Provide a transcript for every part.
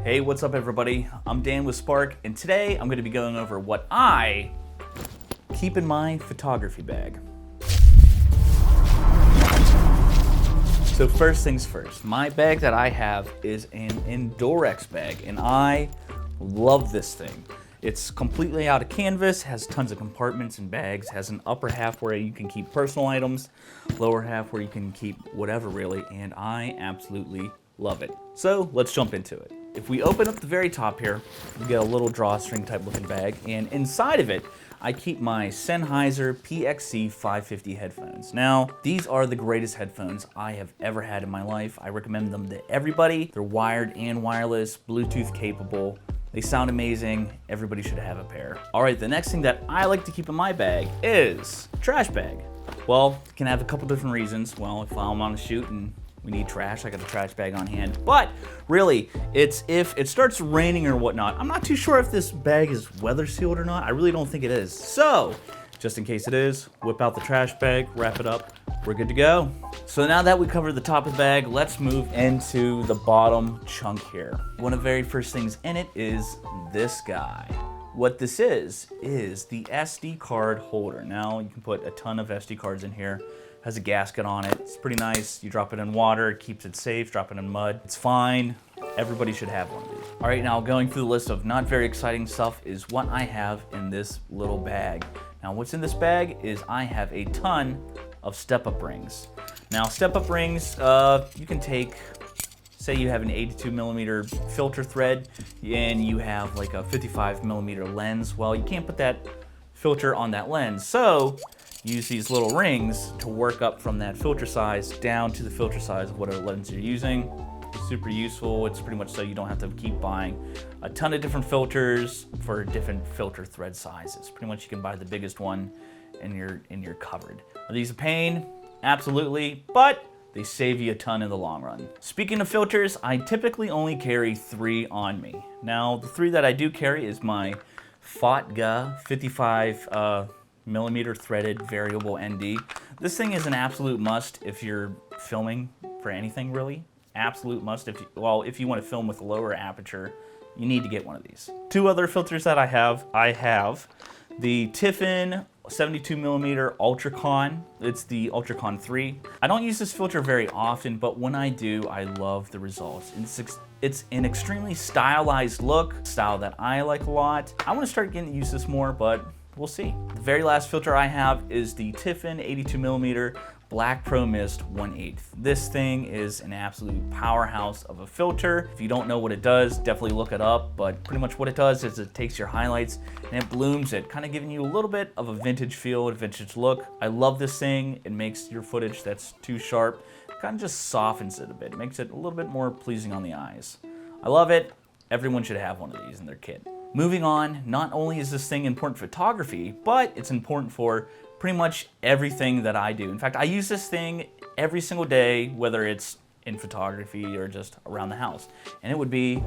Hey, what's up everybody? I'm Dan with Spark, and today I'm going to be going over what I keep in my photography bag. So first things first, my bag that I have is an Endurex bag, and I love this thing. It's completely out of canvas, has tons of compartments and bags, has an upper half where you can keep personal items, lower half where you can keep whatever really, and I absolutely love it. So let's jump into it. If we open up the very top here, we get a little drawstring type looking bag, and inside of it, I keep my Sennheiser PXC 550 headphones. Now, these are the greatest headphones I have ever had in my life. I recommend them to everybody. They're wired and wireless, Bluetooth capable. They sound amazing. Everybody should have a pair. All right, the next thing that I like to keep in my bag is a trash bag. Well, it can have a couple different reasons. Well, if I'm on a shoot and we need trash, I got a trash bag on hand. But really, it's if it starts raining or whatnot. I'm not too sure if this bag is weather sealed or not. I really don't think it is. So, just in case it is, whip out the trash bag, wrap it up, we're good to go. So now that we covered the top of the bag, let's move into the bottom chunk here. One of the very first things in it is this guy. What this is the SD card holder. Now you can put a ton of SD cards in here. Has a gasket on it. It's pretty nice. You drop it in water, it keeps it safe. Drop it in mud, it's fine. Everybody should have one of these. All right, now going through the list of not very exciting stuff is what I have in this little bag. Now what's in this bag is I have a ton of step-up rings. Now step-up rings, you can take, say you have an 82 millimeter filter thread and you have like a 55 millimeter lens. Well, you can't put that filter on that lens. So use these little rings to work up from that filter size down to the filter size of whatever lens you're using. It's super useful. It's pretty much so you don't have to keep buying a ton of different filters for different filter thread sizes. Pretty much you can buy the biggest one and you're covered. Are these a pain? Absolutely, but they save you a ton in the long run. Speaking of filters, I typically only carry 3 on me. Now, the 3 that I do carry is my Fotga 55 millimeter threaded variable ND. This thing is an absolute must if you're filming for anything really. Absolute must. If you want to film with a lower aperture, you need to get one of these. 2 other filters that I have the Tiffen 72 millimeter Ultracon. It's the Ultracon 3. I don't use this filter very often, but when I do, I love the results. It's an extremely stylized look, style that I like a lot. I want to start getting to use this more, but we'll see. The very last filter I have is the Tiffen 82 millimeter Black Pro Mist 1/8. This thing is an absolute powerhouse of a filter. If you don't know what it does, definitely look it up, but pretty much what it does is it takes your highlights and it blooms it, kind of giving you a little bit of a vintage feel, a vintage look. I love this thing. It makes your footage that's too sharp, kind of just softens it a bit, makes it a little bit more pleasing on the eyes. I love it. Everyone should have one of these in their kit. Moving on, not only is this thing important for photography, but it's important for pretty much everything that I do. In fact, I use this thing every single day, whether it's in photography or just around the house. And it would be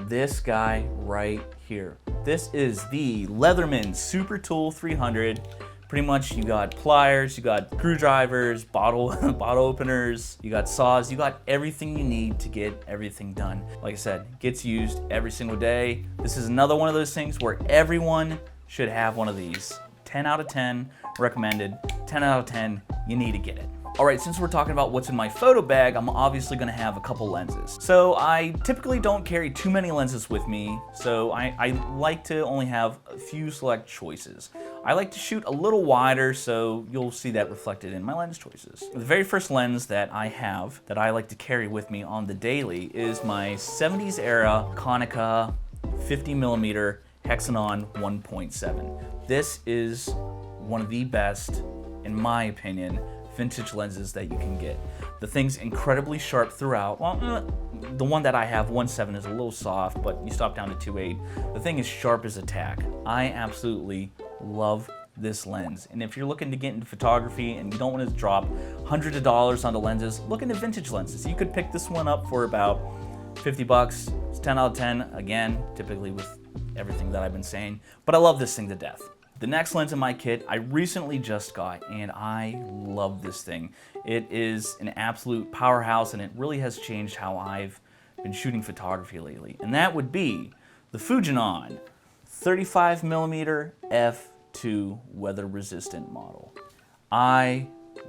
this guy right here. This is the Leatherman Super Tool 300. Pretty much you got pliers, you got screwdrivers, bottle openers, you got saws, you got everything you need to get everything done. Like I said, gets used every single day. This is another one of those things where everyone should have one of these. 10 out of 10 recommended, 10 out of 10, you need to get it. All right, since we're talking about what's in my photo bag, I'm obviously gonna have a couple lenses. So I typically don't carry too many lenses with me, so I like to only have a few select choices. I like to shoot a little wider, so you'll see that reflected in my lens choices. The very first lens that I have that I like to carry with me on the daily is my 70s era Konica 50 millimeter Hexanon 1.7. This is one of the best, in my opinion, vintage lenses that you can get. The thing's incredibly sharp throughout. Well, the one that I have, 1.7, is a little soft, but you stop down to 2.8. The thing is sharp as a tack. I absolutely love this lens. And if you're looking to get into photography and you don't want to drop hundreds of dollars on the lenses, look into vintage lenses. You could pick this one up for about 50 bucks. It's 10 out of 10, again, typically with everything that I've been saying, but I love this thing to death. The next lens in my kit I recently just got, and I love this thing. It is an absolute powerhouse, and it really has changed how I've been shooting photography lately, and that would be the Fujinon 35mm f2 weather resistant model. I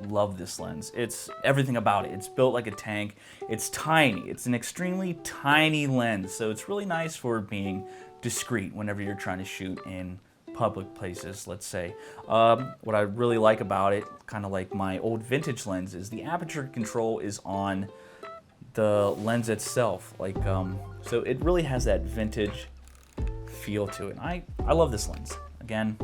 love this lens. It's everything about it. It's built like a tank. It's tiny. It's an extremely tiny lens, so it's really nice for being discreet whenever you're trying to shoot in public places, let's say. What I really like about it, kind of like my old vintage lens, is the aperture control is on the lens itself. Like, so it really has that vintage feel to it. I love this lens. Again,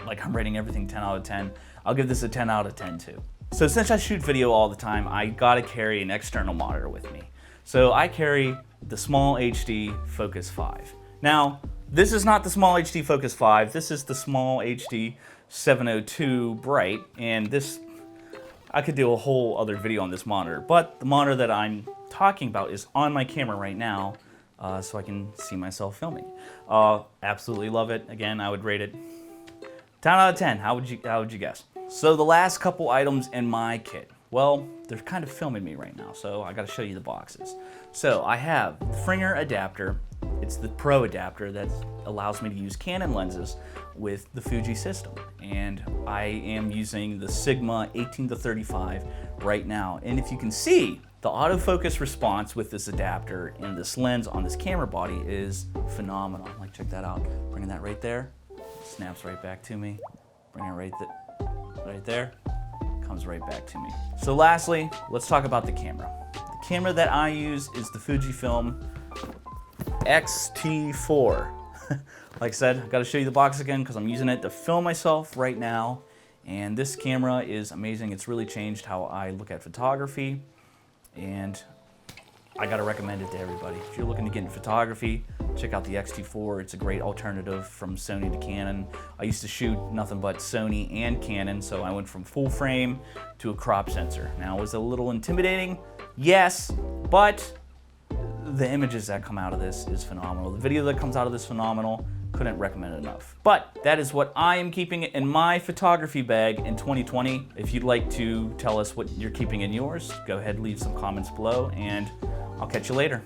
like I'm rating everything 10 out of 10. I'll give this a 10 out of 10 too. So since I shoot video all the time, I gotta carry an external monitor with me. So I carry the SmallHD Focus 5. Now, this is not the SmallHD Focus 5, this is the SmallHD 702 Bright, and this, I could do a whole other video on this monitor, but the monitor that I'm talking about is on my camera right now, so I can see myself filming. Absolutely love it. Again, I would rate it 10 out of 10. How would you guess? So the last couple items in my kit, well, they're kind of filming me right now, so I gotta show you the boxes. So I have the Fringer adapter. It's the Pro adapter that allows me to use Canon lenses with the Fuji system. And I am using the Sigma 18-35 right now. And if you can see, the autofocus response with this adapter and this lens on this camera body is phenomenal. Like, check that out. Bringing that right there, snaps right back to me. Bring it right there, comes right back to me. So lastly, let's talk about the camera. The camera that I use is the Fujifilm X-T4. Like I said, I gotta show you the box again because I'm using it to film myself right now. And this camera is amazing. It's really changed how I look at photography. And I gotta recommend it to everybody. If you're looking to get into photography, check out the X-T4. It's a great alternative from Sony to Canon. I used to shoot nothing but Sony and Canon, so I went from full frame to a crop sensor. Now, was it a little intimidating? Yes, but the images that come out of this is phenomenal. The video that comes out of this is phenomenal. Couldn't recommend it enough. But that is what I am keeping in my photography bag in 2020. If you'd like to tell us what you're keeping in yours, go ahead and leave some comments below, and I'll catch you later.